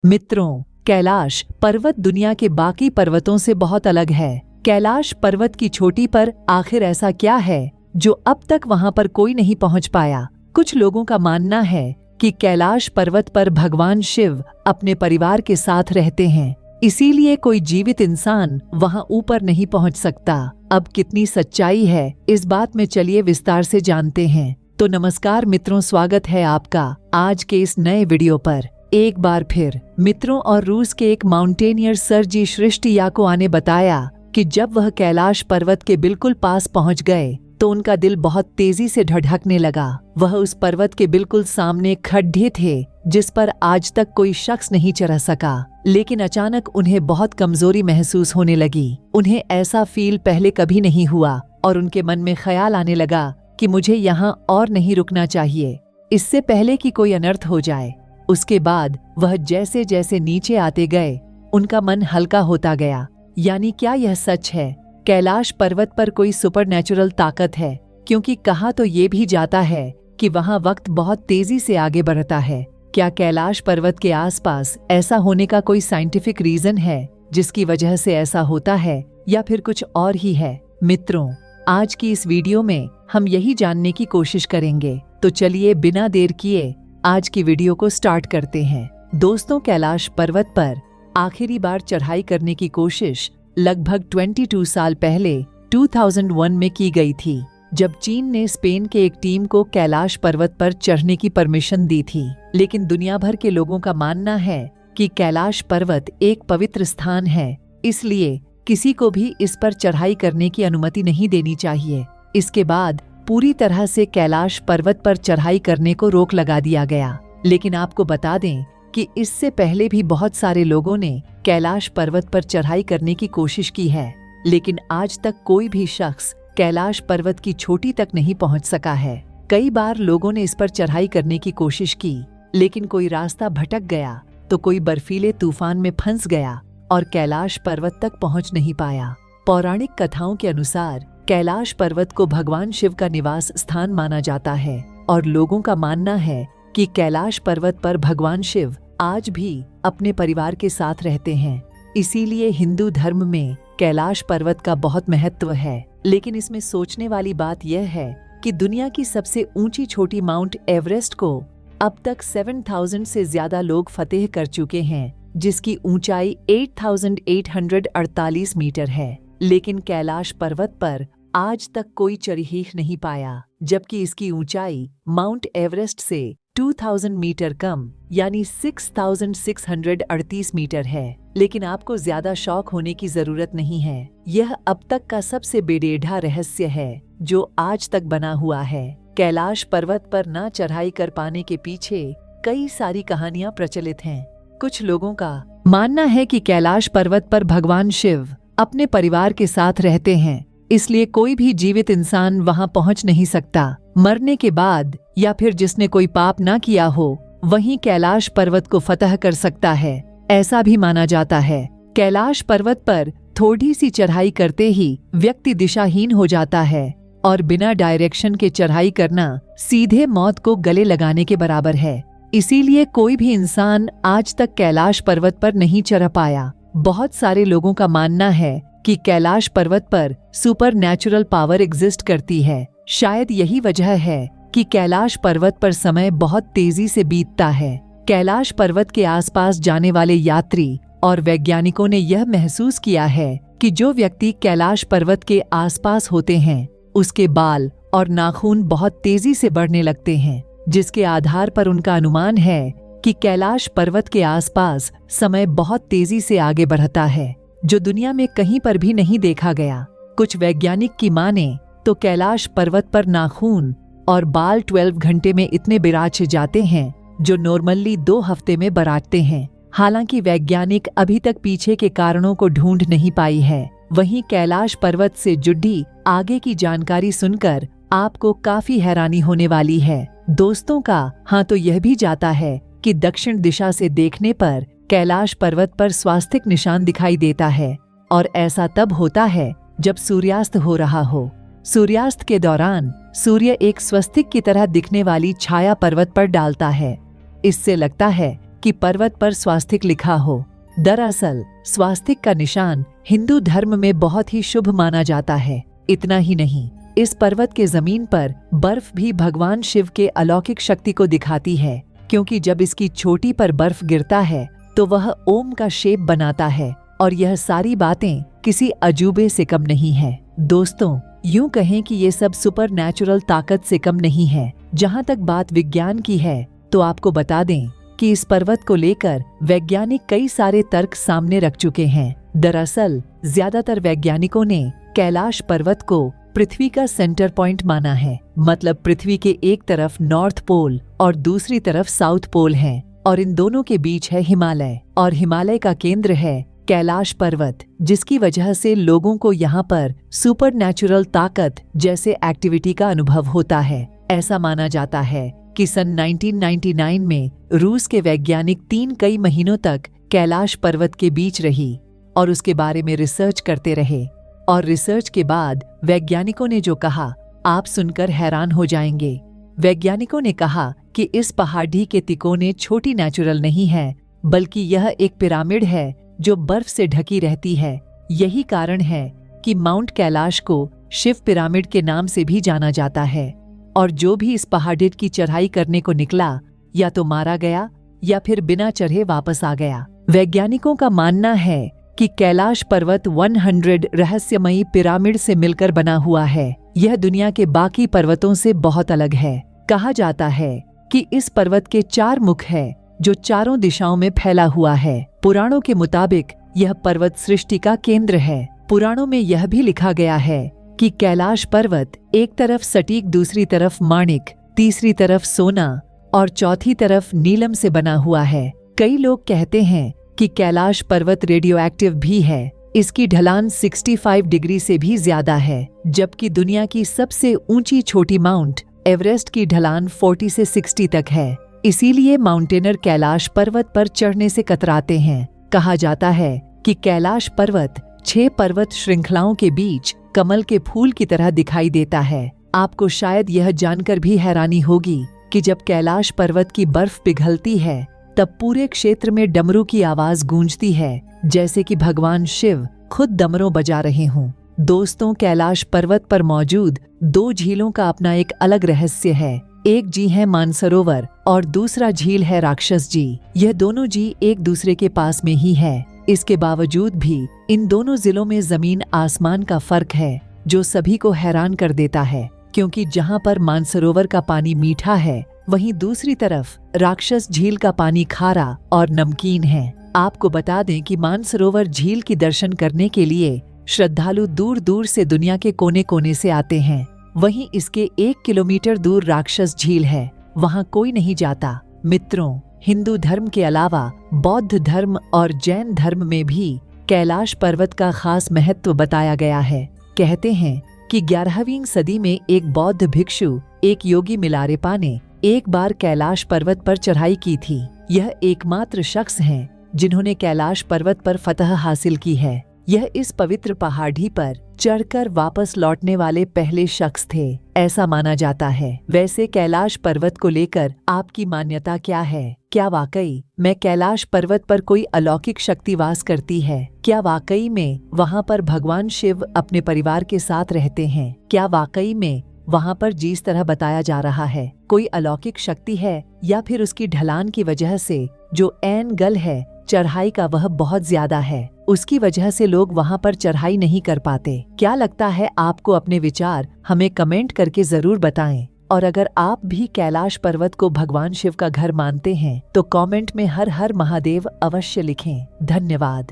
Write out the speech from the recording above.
मित्रों, कैलाश पर्वत दुनिया के बाकी पर्वतों से बहुत अलग है। कैलाश पर्वत की चोटी पर आखिर ऐसा क्या है जो अब तक वहां पर कोई नहीं पहुंच पाया? कुछ लोगों का मानना है कि कैलाश पर्वत पर भगवान शिव अपने परिवार के साथ रहते हैं, इसीलिए कोई जीवित इंसान वहां ऊपर नहीं पहुंच सकता। अब कितनी सच्चाई है इस बात में चलिए विस्तार से जानते हैं। तो नमस्कार मित्रों, स्वागत है आपका आज के इस नए वीडियो पर। एक बार फिर मित्रों, और रूस के एक माउंटेनियर सर्जी श्रिष्टियाको ने बताया कि जब वह कैलाश पर्वत के बिल्कुल पास पहुंच गए तो उनका दिल बहुत तेजी से धड़कने लगा। वह उस पर्वत के बिल्कुल सामने खड्डे थे जिस पर आज तक कोई शख्स नहीं चढ़ सका, लेकिन अचानक उन्हें बहुत कमजोरी महसूस होने लगी। उन्हें ऐसा फील पहले कभी नहीं हुआ और उनके मन में ख्याल आने लगा कि मुझे यहाँ और नहीं रुकना चाहिए, इससे पहले कि कोई अनर्थ हो जाए। उसके बाद वह जैसे जैसे नीचे आते गए उनका मन हल्का होता गया। यानी क्या यह सच है? कैलाश पर्वत पर कोई सुपरनैचुरल ताकत है? क्योंकि कहा तो ये भी जाता है कि वहां वक्त बहुत तेजी से आगे बढ़ता है। क्या कैलाश पर्वत के आसपास ऐसा होने का कोई साइंटिफिक रीजन है जिसकी वजह से ऐसा होता है, या फिर कुछ और ही है? मित्रों, आज की इस वीडियो में हम यही जानने की कोशिश करेंगे। तो चलिए बिना देर किए आज की वीडियो को स्टार्ट करते हैं। दोस्तों, कैलाश पर्वत पर आखिरी बार चढ़ाई करने की कोशिश लगभग 22 साल पहले 2001 में की गई थी, जब चीन ने स्पेन के एक टीम को कैलाश पर्वत पर चढ़ने की परमिशन दी थी। लेकिन दुनिया भर के लोगों का मानना है कि कैलाश पर्वत एक पवित्र स्थान है, इसलिए किसी को भी इस पर चढ़ाई करने की अनुमति नहीं देनी चाहिए। इसके बाद पूरी तरह से कैलाश पर्वत पर चढ़ाई करने को रोक लगा दिया गया। लेकिन आपको बता दें कि इससे पहले भी बहुत सारे लोगों ने कैलाश पर्वत पर चढ़ाई करने की कोशिश की है, लेकिन आज तक कोई भी शख्स कैलाश पर्वत की चोटी तक नहीं पहुंच सका है। कई बार लोगों ने इस पर चढ़ाई करने की कोशिश की, लेकिन कोई रास्ता भटक गया तो कोई बर्फीले तूफान में फंस गया और कैलाश पर्वत तक पहुंच नहीं पाया। पौराणिक कथाओं के अनुसार कैलाश पर्वत को भगवान शिव का निवास स्थान माना जाता है और लोगों का मानना है कि कैलाश पर्वत पर भगवान शिव आज भी अपने परिवार के साथ रहते हैं। इसीलिए हिंदू धर्म में कैलाश पर्वत का बहुत महत्व है। लेकिन इसमें सोचने वाली बात यह है कि दुनिया की सबसे ऊंची चोटी माउंट एवरेस्ट को अब तक 7000 से ज्यादा लोग फतेह कर चुके हैं, जिसकी ऊंचाई 8848 मीटर है। लेकिन कैलाश पर्वत पर आज तक कोई चढ़ ही नहीं पाया, जबकि इसकी ऊंचाई माउंट एवरेस्ट से 2000 मीटर कम यानी 6638 मीटर है। लेकिन आपको ज्यादा शौक होने की जरूरत नहीं है। यह अब तक का सबसे बेडेढ़ा रहस्य है जो आज तक बना हुआ है। कैलाश पर्वत पर ना चढ़ाई कर पाने के पीछे कई सारी कहानियां प्रचलित हैं। कुछ लोगों का मानना है कि कैलाश पर्वत पर भगवान शिव अपने परिवार के साथ रहते हैं, इसलिए कोई भी जीवित इंसान वहां पहुंच नहीं सकता। मरने के बाद या फिर जिसने कोई पाप ना किया हो वहीं कैलाश पर्वत को फतह कर सकता है, ऐसा भी माना जाता है। कैलाश पर्वत पर थोड़ी सी चढ़ाई करते ही व्यक्ति दिशाहीन हो जाता है और बिना डायरेक्शन के चढ़ाई करना सीधे मौत को गले लगाने के बराबर है। इसीलिए कोई भी इंसान आज तक कैलाश पर्वत पर नहीं चढ़ पाया। बहुत सारे लोगों का मानना है कि कैलाश पर्वत पर सुपर नेचुरल पावर एग्जिस्ट करती है। शायद यही वजह है कि कैलाश पर्वत पर समय बहुत तेजी से बीतता है। कैलाश पर्वत के आसपास जाने वाले यात्री और वैज्ञानिकों ने यह महसूस किया है कि जो व्यक्ति कैलाश पर्वत के आसपास होते हैं उसके बाल और नाखून बहुत तेजी से बढ़ने लगते हैं, जिसके आधार पर उनका अनुमान है कि कैलाश पर्वत के आसपास समय बहुत तेजी से आगे बढ़ता है, जो दुनिया में कहीं पर भी नहीं देखा गया। कुछ वैज्ञानिक की माने तो कैलाश पर्वत पर नाखून और बाल 12 घंटे में इतने बिराच जाते हैं जो नॉर्मली 2 हफ्ते में बराटते हैं। हालांकि वैज्ञानिक अभी तक पीछे के कारणों को ढूंढ नहीं पाई है। वहीं कैलाश पर्वत से जुड़ी आगे की जानकारी सुनकर आपको काफी हैरानी होने वाली है। दोस्तों का हाँ तो यह भी जाता है कि दक्षिण दिशा से देखने पर कैलाश पर्वत पर स्वास्तिक निशान दिखाई देता है, और ऐसा तब होता है जब सूर्यास्त हो रहा हो। सूर्यास्त के दौरान सूर्य एक स्वस्तिक की तरह दिखने वाली छाया पर्वत पर डालता है। इससे लगता है कि पर्वत पर स्वास्तिक लिखा हो। दरअसल स्वास्तिक का निशान हिंदू धर्म में बहुत ही शुभ माना जाता है। इतना ही नहीं, इस पर्वत के जमीन पर बर्फ भी भगवान शिव के अलौकिक शक्ति को दिखाती है, क्योंकि जब इसकी चोटी पर बर्फ गिरता है तो वह ओम का शेप बनाता है। और यह सारी बातें किसी अजूबे से कम नहीं है। दोस्तों, यूं कहें कि ये सब सुपर नेचुरल ताकत से कम नहीं है। जहां तक बात विज्ञान की है तो आपको बता दें कि इस पर्वत को लेकर वैज्ञानिक कई सारे तर्क सामने रख चुके हैं। दरअसल ज्यादातर वैज्ञानिकों ने कैलाश पर्वत को पृथ्वी का सेंटर पॉइंट माना है। मतलब पृथ्वी के एक तरफ नॉर्थ पोल और दूसरी तरफ साउथ पोल है, और इन दोनों के बीच है हिमालय, और हिमालय का केंद्र है कैलाश पर्वत, जिसकी वजह से लोगों को यहाँ पर सुपर नेचुरल ताकत जैसे एक्टिविटी का अनुभव होता है। ऐसा माना जाता है कि सन 1999 में रूस के वैज्ञानिक 3 कई महीनों तक कैलाश पर्वत के बीच रही और उसके बारे में रिसर्च करते रहे। और रिसर्च के बाद वैज्ञानिकों ने जो कहा, आप सुनकर हैरान हो जाएंगे। वैज्ञानिकों ने कहा कि इस पहाड़ी के तिकोने छोटी नेचुरल नहीं है, बल्कि यह एक पिरामिड है जो बर्फ से ढकी रहती है। यही कारण है कि माउंट कैलाश को शिव पिरामिड के नाम से भी जाना जाता है। और जो भी इस पहाड़ी की चढ़ाई करने को निकला, या तो मारा गया या फिर बिना चढ़े वापस आ गया। वैज्ञानिकों का मानना है कि कैलाश पर्वत 100 रहस्यमयी पिरामिड से मिलकर बना हुआ है। यह दुनिया के बाकी पर्वतों से बहुत अलग है। कहा जाता है कि इस पर्वत के 4 मुख है जो चारों दिशाओं में फैला हुआ है। पुराणों के मुताबिक यह पर्वत सृष्टि का केंद्र है। पुराणों में यह भी लिखा गया है कि कैलाश पर्वत एक तरफ सटीक, दूसरी तरफ माणिक, तीसरी तरफ सोना और चौथी तरफ नीलम से बना हुआ है। कई लोग कहते हैं कि कैलाश पर्वत रेडियो एक्टिव भी है। इसकी ढलान 65 डिग्री से भी ज्यादा है, जबकि दुनिया की सबसे ऊंची छोटी माउंट एवरेस्ट की ढलान 40 से 60 तक है। इसीलिए माउंटेनर कैलाश पर्वत पर चढ़ने से कतराते हैं। कहा जाता है कि कैलाश पर्वत 6 पर्वत श्रृंखलाओं के बीच कमल के फूल की तरह दिखाई देता है। आपको शायद यह जानकर भी हैरानी होगी कि जब कैलाश पर्वत की बर्फ पिघलती है तब पूरे क्षेत्र में डमरू की आवाज गूंजती है, जैसे कि भगवान शिव खुद डमरू बजा रहे हों। दोस्तों, कैलाश पर्वत पर मौजूद 2 झीलों का अपना एक अलग रहस्य है। एक झील है मानसरोवर और दूसरा झील है राक्षस झील। यह दोनों झील एक दूसरे के पास में ही है। इसके बावजूद भी इन दोनों जिलों में जमीन आसमान का फर्क है, जो सभी को हैरान कर देता है। क्योंकि जहाँ पर मानसरोवर का पानी मीठा है, वहीं दूसरी तरफ राक्षस झील का पानी खारा और नमकीन है। आपको बता दें कि मानसरोवर झील की दर्शन करने के लिए श्रद्धालु दूर दूर से दुनिया के कोने कोने से आते हैं। वहीं इसके 1 किलोमीटर दूर राक्षस झील है, वहां कोई नहीं जाता। मित्रों, हिंदू धर्म के अलावा बौद्ध धर्म और जैन धर्म में भी कैलाश पर्वत का खास महत्व बताया गया है। कहते हैं कि 11वीं सदी में एक बौद्ध भिक्षु, एक योगी मिलारेपा ने एक बार कैलाश पर्वत पर चढ़ाई की थी। यह एकमात्र शख्स हैं जिन्होंने कैलाश पर्वत पर फतह हासिल की है। यह इस पवित्र पहाड़ी पर चढ़कर वापस लौटने वाले पहले शख्स थे, ऐसा माना जाता है। वैसे कैलाश पर्वत को लेकर आपकी मान्यता क्या है? क्या वाकई में कैलाश पर्वत पर कोई अलौकिक शक्ति वास करती है? क्या वाकई में वहाँ पर भगवान शिव अपने परिवार के साथ रहते हैं? क्या वाकई में वहाँ पर जिस तरह बताया जा रहा है कोई अलौकिक शक्ति है, या फिर उसकी ढलान की वजह से जो एंगल है चढ़ाई का वह बहुत ज्यादा है, उसकी वजह से लोग वहां पर चढ़ाई नहीं कर पाते? क्या लगता है आपको? अपने विचार हमें कमेंट करके जरूर बताएं। और अगर आप भी कैलाश पर्वत को भगवान शिव का घर मानते हैं तो कमेंट में हर हर महादेव अवश्य लिखें। धन्यवाद।